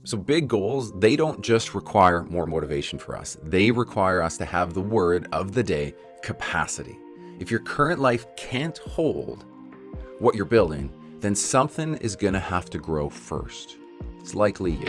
So big goals, they don't just require more motivation for us. They require us to have the word of the day, capacity. If your current life can't hold what you're building, then something is going to have to grow first. It's likely you.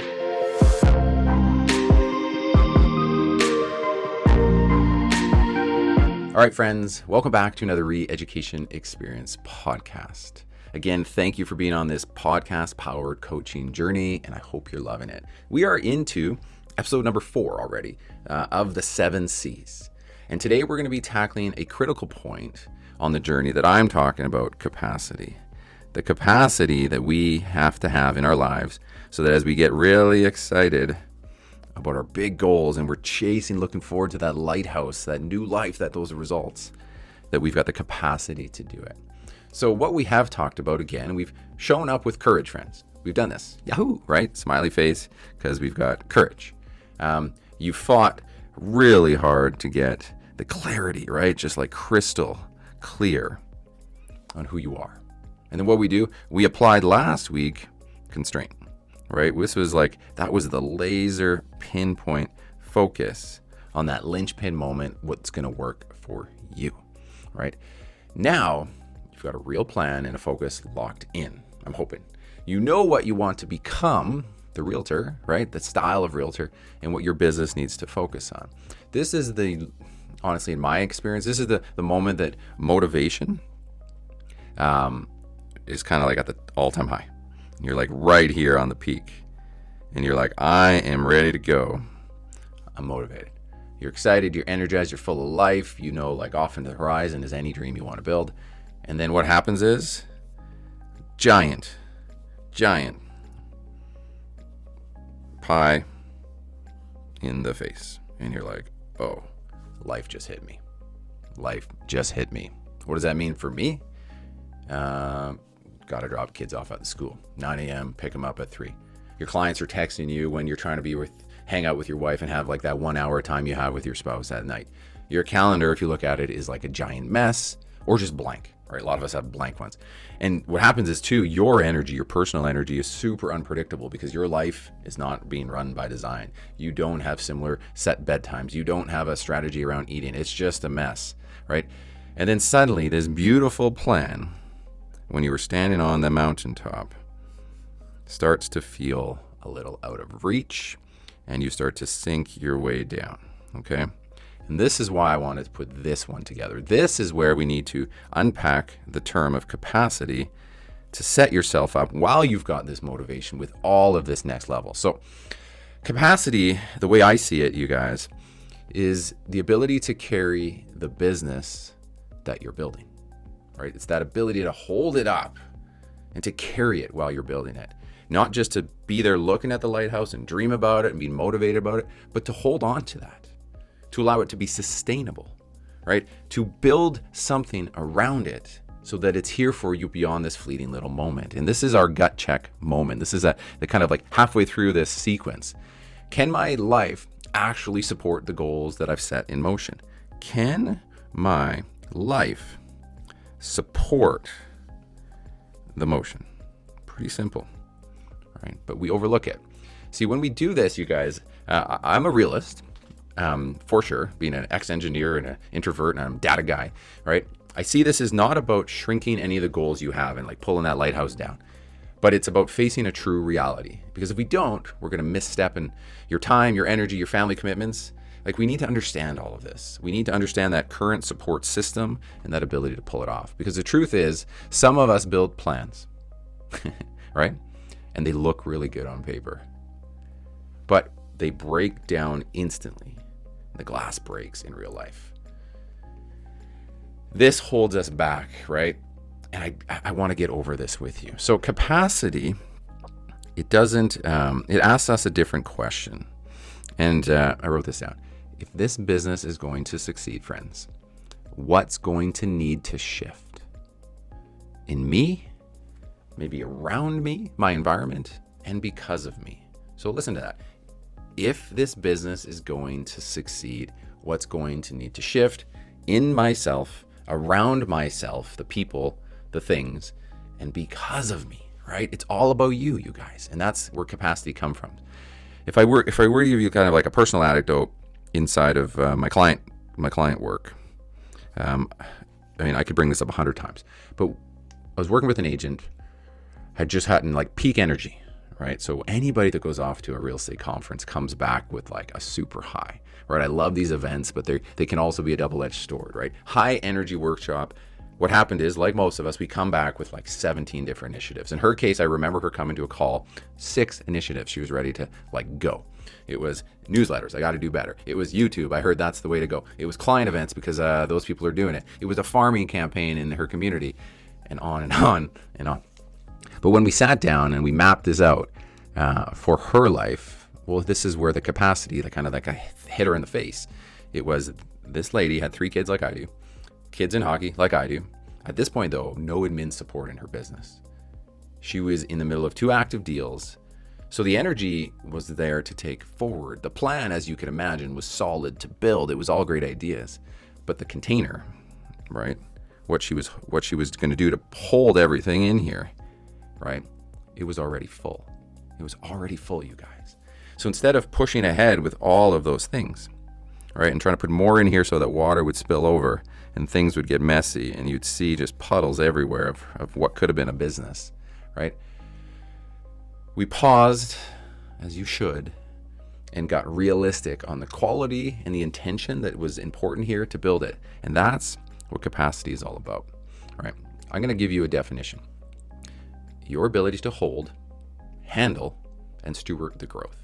All right, friends, welcome back to another Re-Education Experience podcast. Again, thank you for being on this podcast-powered coaching journey, and I hope you're loving it. We are into episode number 4 already of the 7 C's. And today we're going to be tackling a critical point on the journey that I'm talking about, capacity. The capacity that we have to have in our lives so that as we get really excited about our big goals and we're looking forward to that lighthouse, that new life, those results, that we've got the capacity to do it. So what we have talked about, again, we've shown up with courage, friends. We've done this. Yahoo, right? Smiley face, because we've got courage. You fought really hard to get the clarity, right? Just like crystal clear on who you are. And then what we do, we applied last week constraint, right? This was that was the laser pinpoint focus on that linchpin moment, what's going to work for you, right? Now, you've got a real plan and a focus locked in, I'm hoping. You know what you want to become, the realtor, right? The style of realtor and what your business needs to focus on. This is honestly, in my experience, this is the moment that motivation is kind of like at the all-time high. You're like right here on the peak. And you're like, I am ready to go. I'm motivated. You're excited, you're energized, you're full of life. You know, off into the horizon is any dream you want to build. And then what happens is giant pie in the face. And you're like, oh, life just hit me. Life just hit me. What does that mean for me? Got to drop kids off at the school. 9 a.m., pick them up at 3. Your clients are texting you when you're trying to hang out with your wife and have that 1 hour time you have with your spouse at night. Your calendar, if you look at it, is like a giant mess or just blank. Right? A lot of us have blank ones. And what happens is too, your energy, your personal energy is super unpredictable because your life is not being run by design. You don't have similar set bedtimes. You don't have a strategy around eating. It's just a mess, right? And then suddenly this beautiful plan, when you were standing on the mountaintop, starts to feel a little out of reach and you start to sink your way down, okay? And this is why I wanted to put this one together. This is where we need to unpack the term of capacity to set yourself up while you've got this motivation with all of this next level. So capacity, the way I see it, you guys, is the ability to carry the business that you're building, right? It's that ability to hold it up and to carry it while you're building it. Not just to be there looking at the lighthouse and dream about it and be motivated about it, but to hold on to that. To allow it to be sustainable, right? To build something around it so that it's here for you beyond this fleeting little moment. And this is our gut check moment. This is the kind of halfway through this sequence. Can my life actually support the goals that I've set in motion? Can my life support the motion? Pretty simple, right? But we overlook it. See, when we do this, you guys, I'm a realist. For sure, being an ex-engineer and an introvert and I'm a data guy, right? I see this as not about shrinking any of the goals you have and pulling that lighthouse down, but it's about facing a true reality. Because if we don't, we're going to misstep in your time, your energy, your family commitments. We need to understand all of this. We need to understand that current support system and that ability to pull it off. Because the truth is, some of us build plans, right? And they look really good on paper, but they break down instantly. The glass breaks in real life. This holds us back, right? And I want to get over this with you. So capacity, it asks us a different question. And I wrote this down. If this business is going to succeed, friends, what's going to need to shift? In me, maybe around me, my environment, and because of me. So listen to that. If this business is going to succeed, what's going to need to shift in myself, around myself, the people, the things, and because of me, right? It's all about you, you guys. And that's where capacity comes from. If I were to give you kind of like a personal anecdote inside of my client work, I could bring this up 100 times, but I was working with an agent, had just had like peak energy, right? So anybody that goes off to a real estate conference comes back with like a super high, right? I love these events, but they can also be a double-edged sword, right? High energy workshop. What happened is, like most of us, we come back with like 17 different initiatives. In her case, I remember her coming to a call, 6 initiatives. She was ready to like go. It was newsletters. I got to do better. It was YouTube. I heard that's the way to go. It was client events because those people are doing it. It was a farming campaign in her community, and on and on and on. But when we sat down and we mapped this out for her life, well, this is where the capacity, that kind of like a hit her in the face. It was, this lady had 3 kids like I do, kids in hockey like I do. At this point, though, no admin support in her business. She was in the middle of 2 active deals. So the energy was there to take forward. The plan, as you can imagine, was solid to build. It was all great ideas. But the container, right? What she was going to do to hold everything in here, right? It was already full. It was already full, you guys. So instead of pushing ahead with all of those things, right, and trying to put more in here so that water would spill over and things would get messy and you'd see just puddles everywhere of what could have been a business, right? We paused, as you should, and got realistic on the quality and the intention that was important here to build it. And that's what capacity is all about. All right, I'm going to give you a definition. Your ability to hold, handle, and steward the growth.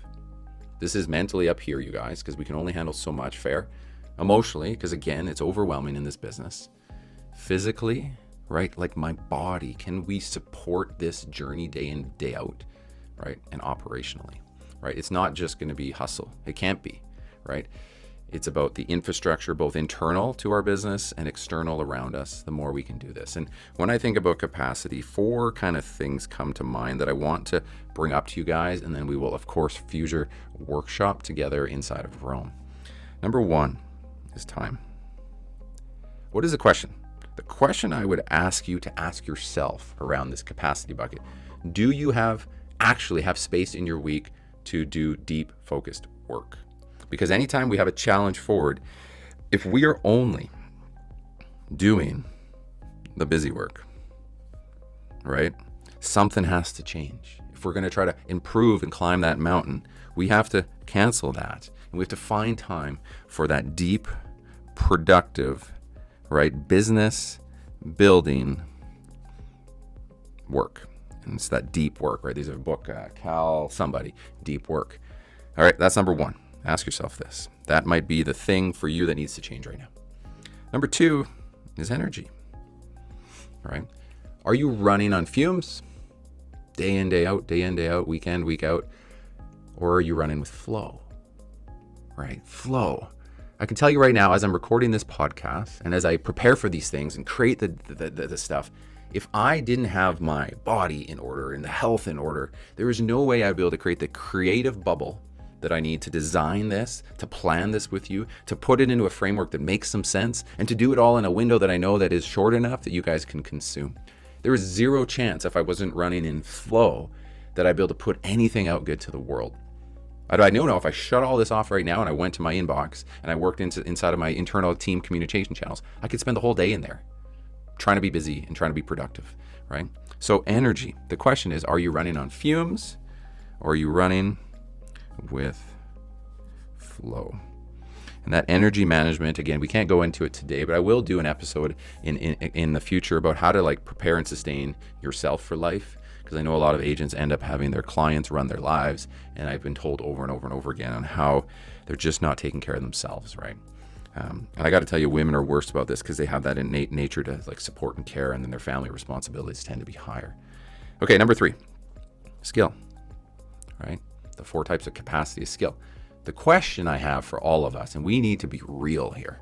This is mentally up here, you guys, because we can only handle so much. Fair. Emotionally, because again, it's overwhelming in this business. Physically, right? Like my body, can we support this journey day in, day out, right? And operationally, right? It's not just going to be hustle. It can't be, right? It's about the infrastructure, both internal to our business and external around us, the more we can do this. And when I think about capacity, 4 kind of things come to mind that I want to bring up to you guys. And then we will, of course, fuse your workshop together inside of Rome. Number 1 is time. What is the question? The question I would ask you to ask yourself around this capacity bucket: do you actually have space in your week to do deep, focused work? Because anytime we have a challenge forward, if we are only doing the busy work, right, something has to change. If we're going to try to improve and climb that mountain, we have to cancel that. And we have to find time for that deep, productive, right, business building work. And it's that deep work, right? These are a book, Cal somebody, deep work. All right, that's number 1. Ask yourself this. That might be the thing for you that needs to change right now. Number 2 is energy, right? Are you running on fumes? Day in, day out, week in, week out? Or are you running with flow, right? Flow. I can tell you right now, as I'm recording this podcast and as I prepare for these things and create the stuff, if I didn't have my body in order and the health in order, there is no way I'd be able to create the creative bubble that I need to design this, to plan this with you, to put it into a framework that makes some sense, and to do it all in a window that I know that is short enough that you guys can consume. There is 0 chance, if I wasn't running in flow, that I'd be able to put anything out good to the world. I know now if I shut all this off right now and I went to my inbox and I worked inside of my internal team communication channels, I could spend the whole day in there trying to be busy and trying to be productive, right? So energy. The question is, are you running on fumes or are you running with flow? And that energy management, again, we can't go into it today, but I will do an episode in the future about how to like prepare and sustain yourself for life, because I know a lot of agents end up having their clients run their lives, and I've been told over and over and over again on how they're just not taking care of themselves, right? And I got to tell you, women are worse about this because they have that innate nature to like support and care, and then their family responsibilities tend to be higher. Okay, number 3, skill, right? The 4 types of capacity is skill. The question I have for all of us, and we need to be real here,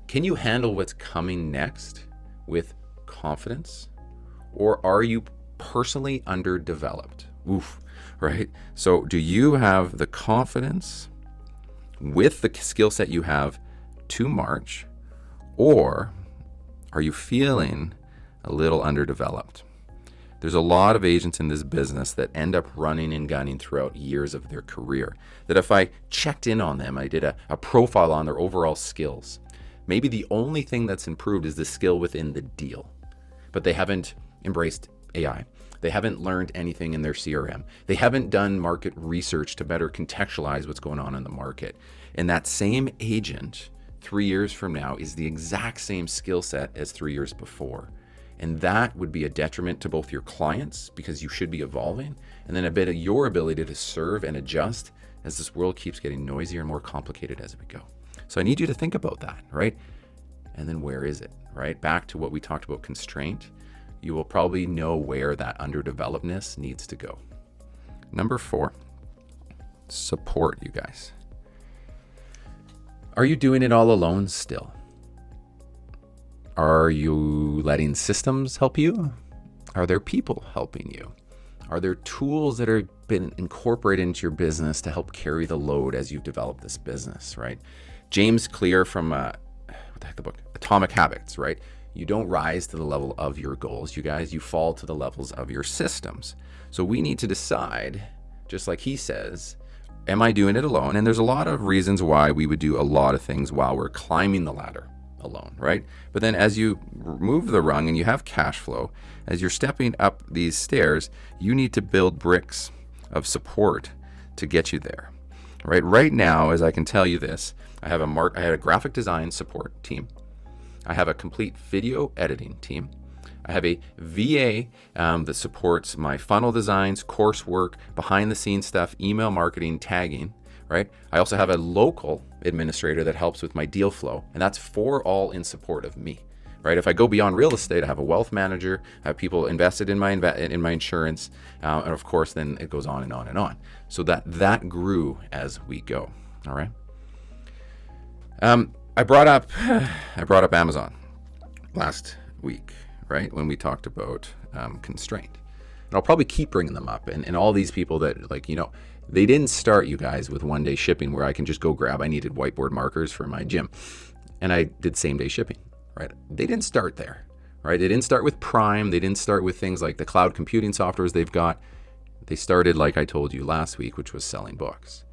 can you handle what's coming next with confidence, or are you personally underdeveloped? Oof, right? So do you have the confidence with the skill set you have to march, or are you feeling a little underdeveloped? There's a lot of agents in this business that end up running and gunning throughout years of their career. That if I checked in on them, I did a profile on their overall skills, maybe the only thing that's improved is the skill within the deal. But they haven't embraced AI. They haven't learned anything in their CRM. They haven't done market research to better contextualize what's going on in the market. And that same agent 3 years from now is the exact same skill set as 3 years before. And that would be a detriment to both your clients, because you should be evolving, and then a bit of your ability to serve and adjust as this world keeps getting noisier and more complicated as we go. So I need you to think about that, right? And then where is it, right? Back to what we talked about, constraint. You will probably know where that underdevelopedness needs to go. Number 4, support, you guys. Are you doing it all alone still? Are you letting systems help you? Are there people helping you? Are there tools that have been incorporated into your business to help carry the load as you've developed this business, right? James Clear from, the book? Atomic Habits, right? You don't rise to the level of your goals, you guys. You fall to the levels of your systems. So we need to decide, just like he says, am I doing it alone? And there's a lot of reasons why we would do a lot of things while we're climbing the ladder alone, right? But then as you move the rung and you have cash flow, as you're stepping up these stairs, you need to build bricks of support to get you there, right? Right now, as I can tell you this, I had a graphic design support team. I have a complete video editing team. I have a VA that supports my funnel designs, coursework, behind the scenes stuff, email marketing, tagging, right? I also have a local administrator that helps with my deal flow, and that's all in support of me, right? If I go beyond real estate, I have a wealth manager, I have people invested in my insurance, and of course, then it goes on and on and on. So that grew as we go. All right. I brought up Amazon last week, right? When we talked about constraint. And I'll probably keep bringing them up. And all these people that, they didn't start, you guys, with one day shipping where I can just go grab, I needed whiteboard markers for my gym. And I did same day shipping, right? They didn't start there, right? They didn't start with Prime. They didn't start with things like the cloud computing softwares they've got. They started, like I told you last week, which was selling books.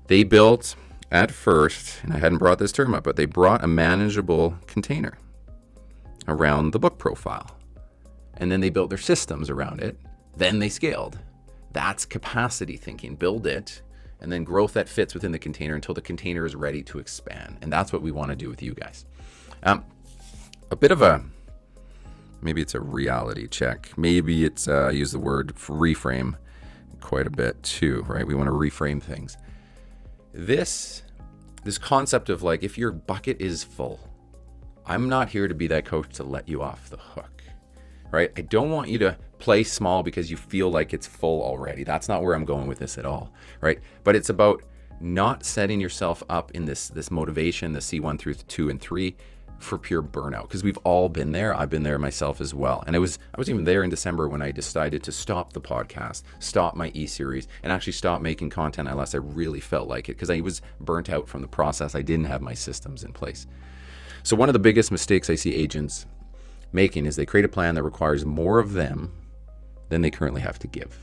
They built at first, and I hadn't brought this term up, but they brought a manageable container around the book profile. And then they built their systems around it. Then they scaled. That's capacity thinking. Build it, and then growth that fits within the container until the container is ready to expand. And that's what we want to do with you guys. A bit of maybe it's a reality check. Maybe it's, I use the word reframe quite a bit too, right? We want to reframe things. This concept of if your bucket is full, I'm not here to be that coach to let you off the hook, right? I don't want you to play small because you feel like it's full already. That's not where I'm going with this at all, right? But it's about not setting yourself up in this motivation, the C1 through 2 and 3 for pure burnout, because we've all been there. I've been there myself as well. And I was even there in December when I decided to stop the podcast, stop my e-series, and actually stop making content unless I really felt like it, because I was burnt out from the process. I didn't have my systems in place. So one of the biggest mistakes I see agents making is they create a plan that requires more of them than they currently have to give.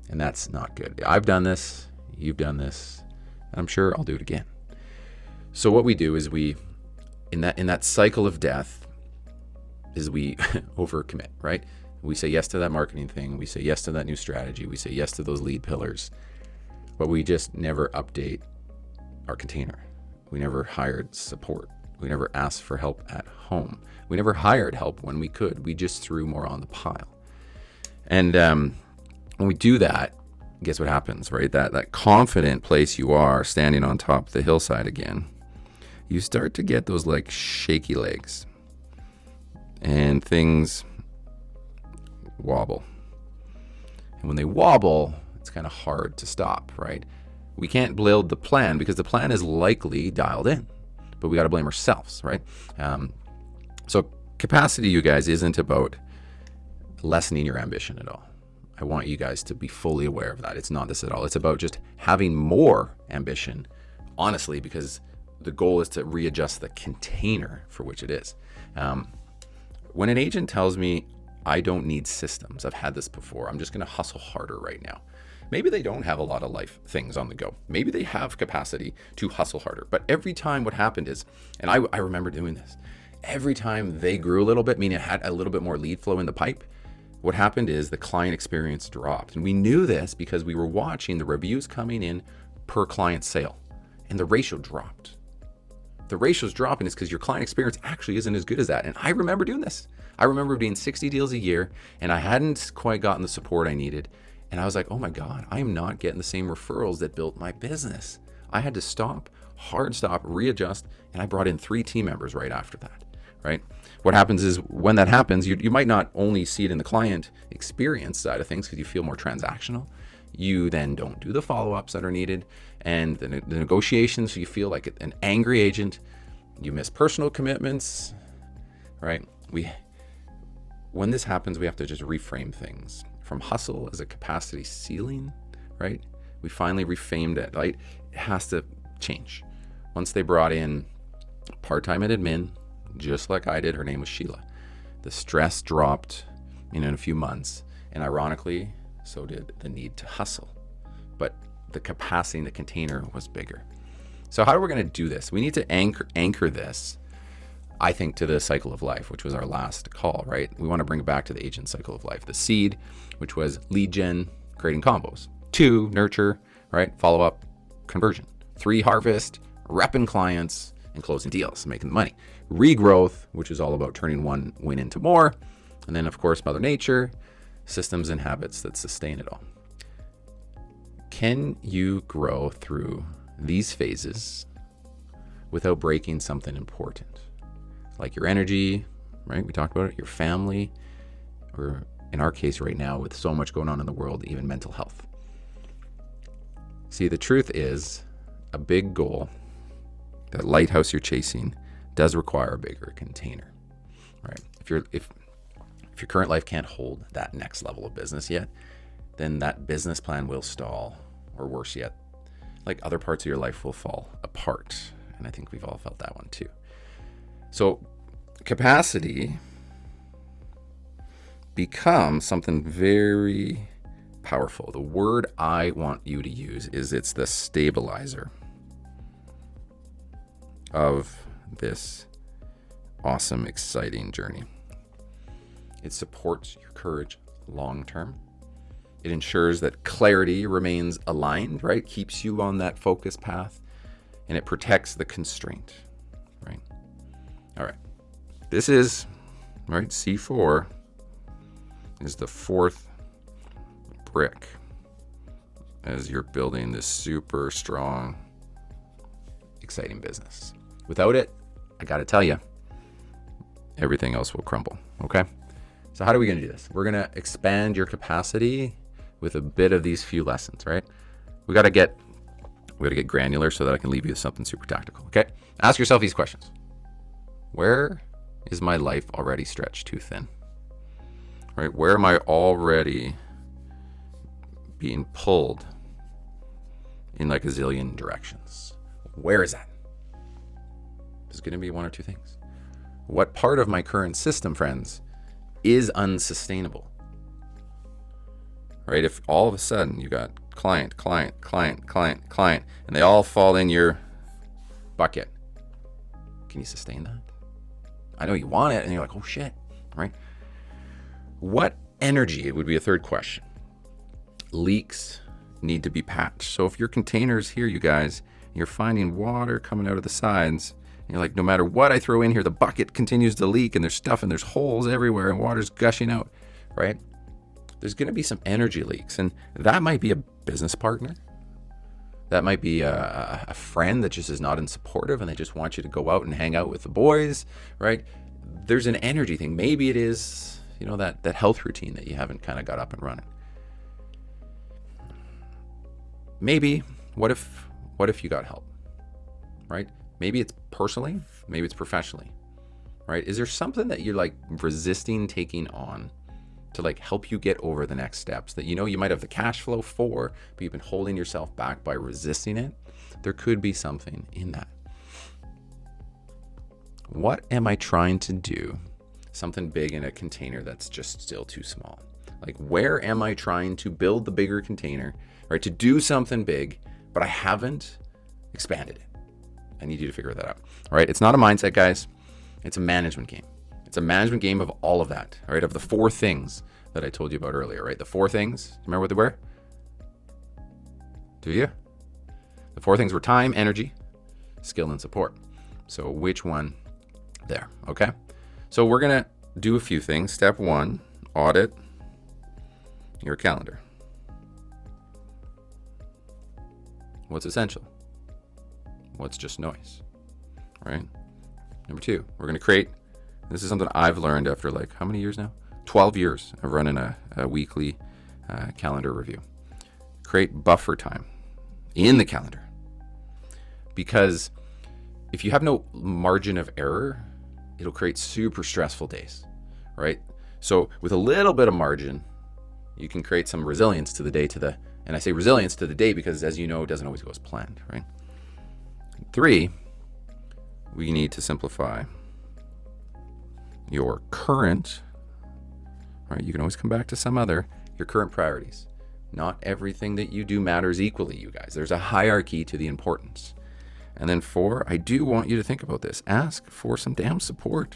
And that's not good. I've done this, you've done this, and I'm sure I'll do it again. So what we do is in that cycle of death is we overcommit, right? We say yes to that marketing thing, we say yes to that new strategy, we say yes to those lead pillars, but we just never update our container. We never hired support. We never asked for help at home. We never hired help when we could. We just threw more on the pile. And when we do that, guess what happens, right? That confident place you are, standing on top of the hillside again, you start to get those shaky legs. And things wobble. And when they wobble, it's kind of hard to stop, right? We can't build the plan because the plan is likely dialed in. But we got to blame ourselves, right? So capacity, you guys, isn't about lessening your ambition at all. I want you guys to be fully aware of that. It's not this at all. It's about just having more ambition, honestly, because the goal is to readjust the container for which it is. When an agent tells me, I don't need systems. I've had this before. I'm just going to hustle harder right now. Maybe they don't have a lot of life things on the go. Maybe they have capacity to hustle harder. But every time what happened is, and I remember doing this, every time they grew a little bit, meaning it had a little bit more lead flow in the pipe, what happened is the client experience dropped. And we knew this because we were watching the reviews coming in per client sale, and the ratio dropped. The ratio's dropping is because your client experience actually isn't as good as that. And I remember doing this. I remember doing 60 deals a year, and I hadn't quite gotten the support I needed. And I was like, oh my God, I am not getting the same referrals that built my business. I had to stop, hard stop, readjust, and I brought in 3 team members right after that, right? What happens is when that happens, you might not only see it in the client experience side of things because you feel more transactional. You then don't do the follow-ups that are needed and the negotiations, so you feel like an angry agent. You miss personal commitments, right? When this happens, we have to just reframe things. From hustle as a capacity ceiling, right? We finally reframed it, right? It has to change. Once they brought in part-time and admin, just like I did, her name was Sheila. The stress dropped in a few months, and ironically, so did the need to hustle. But the capacity in the container was bigger. So how are we going to do this? We need to anchor this, I think, to the cycle of life, which was our last call, right? We want to bring it back to the agent cycle of life. The seed, which was lead gen, creating combos. 2, nurture, right? Follow up, conversion. 3, harvest, repping clients, and closing deals, making money. Regrowth, which is all about turning one win into more. And then, of course, Mother Nature, systems and habits that sustain it all. Can you grow through these phases without breaking something important? Like your energy, right? We talked about it, your family, or in our case right now with so much going on in the world, even mental health. See, the truth is a big goal, that lighthouse you're chasing, does require a bigger container, right? If your current life can't hold that next level of business yet, then that business plan will stall, or worse yet, like other parts of your life will fall apart. And I think we've all felt that one too. So capacity becomes something very powerful. The word I want you to use is it's the stabilizer of this awesome, exciting journey. It supports your courage long term. It ensures that clarity remains aligned, right? Keeps you on that focus path, and it protects the constraint, right? All right. This is, right, C4 is the 4th brick as you're building this super strong, exciting business. Without it, I got to tell you, everything else will crumble, okay? So how are we going to do this? We're going to expand your capacity with a bit of these few lessons, right? We got to get granular so that I can leave you with something super tactical, okay? Ask yourself these questions. Where is my life already stretched too thin? Right? Where am I already being pulled in like a zillion directions? Where is that? There's going to be 1 or 2 things. What part of my current system, friends, is unsustainable? Right? If all of a sudden you got client, and they all fall in your bucket, can you sustain that? I know you want it, and you're like, oh shit, right? What energy, it would be a third question. Leaks need to be patched. So if your container's here, you guys, you're finding water coming out of the sides, and you're like, no matter what I throw in here, the bucket continues to leak, and there's stuff, and there's holes everywhere, and water's gushing out, right? There's going to be some energy leaks, and that might be a business partner. That might be a friend that just is not in supportive and they just want you to go out and hang out with the boys, right? There's an energy thing. Maybe it is, that health routine that you haven't kind of got up and running. Maybe, what if you got help, right? Maybe it's personally, maybe it's professionally, right? Is there something that you're like resisting taking on to like help you get over the next steps that you might have the cash flow for, but you've been holding yourself back by resisting it? There could be something in that. What am I trying to do something big in a container that's just still too small. Like, where am I trying to build the bigger container, right? To do something big, but I haven't expanded it. I need you to figure that out. All right. It's not a mindset, guys. It's a management game. It's a management game of all of that. All right. Of the 4 things that I told you about earlier, right? The 4 things. Remember what they were? Do you? The 4 things were time, energy, skill, and support. So which one there? Okay. So we're going to do a few things. Step 1, audit your calendar. What's essential? What's just noise? Right? Number 2, we're going to create, this is something I've learned after like how many years now? 12 years of running a weekly calendar review. Create buffer time in the calendar. Because if you have no margin of error, it'll create super stressful days, right? So with a little bit of margin, you can create some resilience to the day and I say resilience to the day because, as you know, it doesn't always go as planned, right? 3, we need to simplify your current, right? You can always come back to your current priorities. Not everything that you do matters equally, you guys. There's a hierarchy to the importance. And then 4, I do want you to think about this. Ask for some damn support,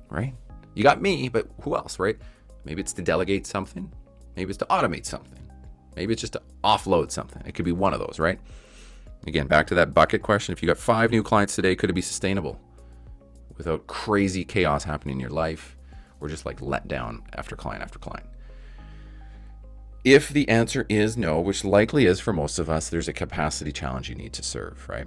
right? You got me, but who else, right? Maybe it's to delegate something. Maybe it's to automate something. Maybe it's just to offload something. It could be one of those, right? Again, back to that bucket question. If you got 5 new clients today, could it be sustainable without crazy chaos happening in your life or just like let down after client after client? If the answer is no, which likely is for most of us, there's a capacity challenge you need to serve, right?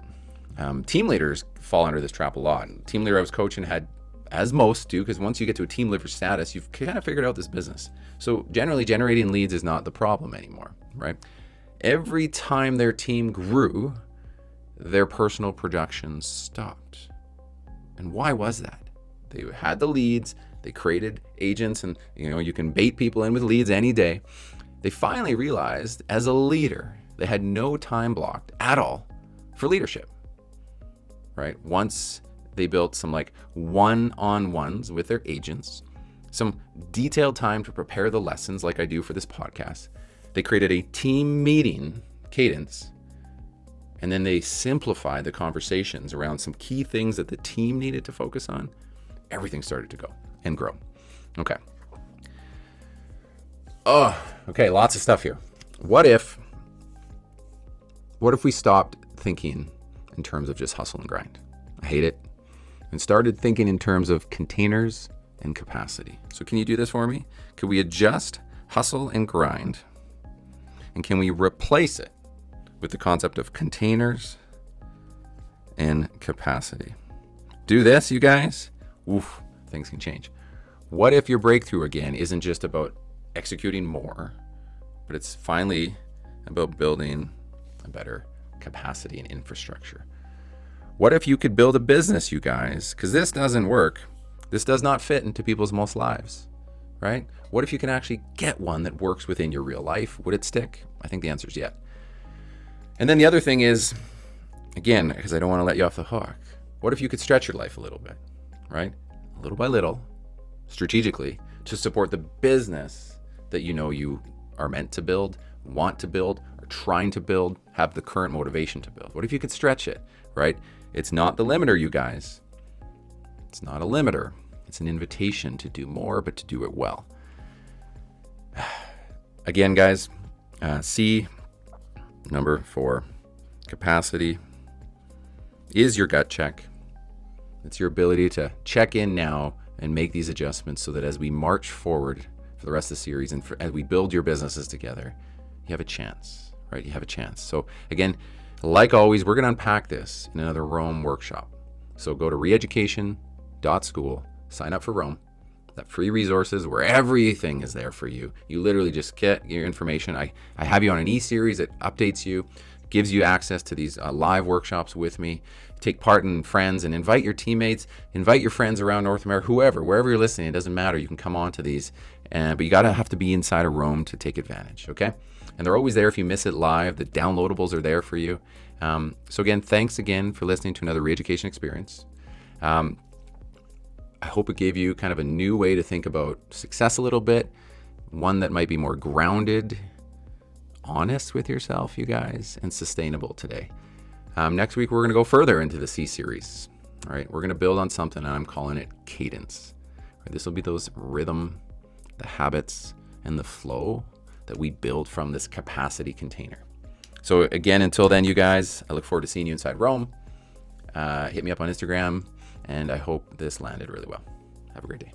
Team leaders fall under this trap a lot. And the team leader I was coaching had, as most do, because once you get to a team leader status, you've kind of figured out this business. So generally generating leads is not the problem anymore, right? Every time their team grew, their personal production stopped. And why was that? They had the leads, they created agents, and you can bait people in with leads any day. They finally realized as a leader, they had no time blocked at all for leadership, right? Once they built some like one-on-ones with their agents, some detailed time to prepare the lessons like I do for this podcast. They created a team meeting cadence, and then they simplified the conversations around some key things that the team needed to focus on. Everything started to go and grow. Okay. Okay, lots of stuff here. What if we stopped thinking in terms of just hustle and grind? I hate it. And started thinking in terms of containers and capacity. So can you do this for me? Can we adjust hustle and grind? And can we replace it with the concept of containers and capacity? Do this, you guys. Oof, things can change. What if your breakthrough again isn't just about executing more, but it's finally about building a better capacity and infrastructure? What if you could build a business, you guys? Because this doesn't work. This does not fit into people's most lives, right? What if you can actually get one that works within your real life? Would it stick? I think the answer is yes. And then the other thing is, again, because I don't want to let you off the hook, what if you could stretch your life a little bit, right? Little by little, strategically, to support the business that you are meant to build, want to build, are trying to build, have the current motivation to build? What if you could stretch it, right? It's not the limiter, you guys. It's not a limiter. It's an invitation to do more, but to do it well. Again, guys, C, number 4, capacity is your gut check. It's your ability to check in now and make these adjustments so that as we march forward for the rest of the series and as we build your businesses together, you have a chance, right? You have a chance. So again, like always, we're going to unpack this in another Rome workshop. So go to reeducation.school, sign up for Rome, that free resources where everything is there for you. You literally just get your information. I have you on an e-series that updates you, gives you access to these live workshops with me. Take part in friends and invite your teammates, invite your friends around North America, wherever you're listening, it doesn't matter. You can come on to these, but you have to be inside of Rome to take advantage, okay? And they're always there if you miss it live. The downloadables are there for you. So again, thanks again for listening to another Reeducation Experience. I I hope it gave you kind of a new way to think about success a little bit, one that might be more grounded, honest with yourself, you guys, and sustainable today. Next week, we're going to go further into the C series. All right, we're going to build on something, and I'm calling it cadence. Right, this will be those rhythm, the habits, and the flow that we build from this capacity container. So again, until then, you guys, I look forward to seeing you inside Rome. Hit me up on Instagram, and I hope this landed really well. Have a great day.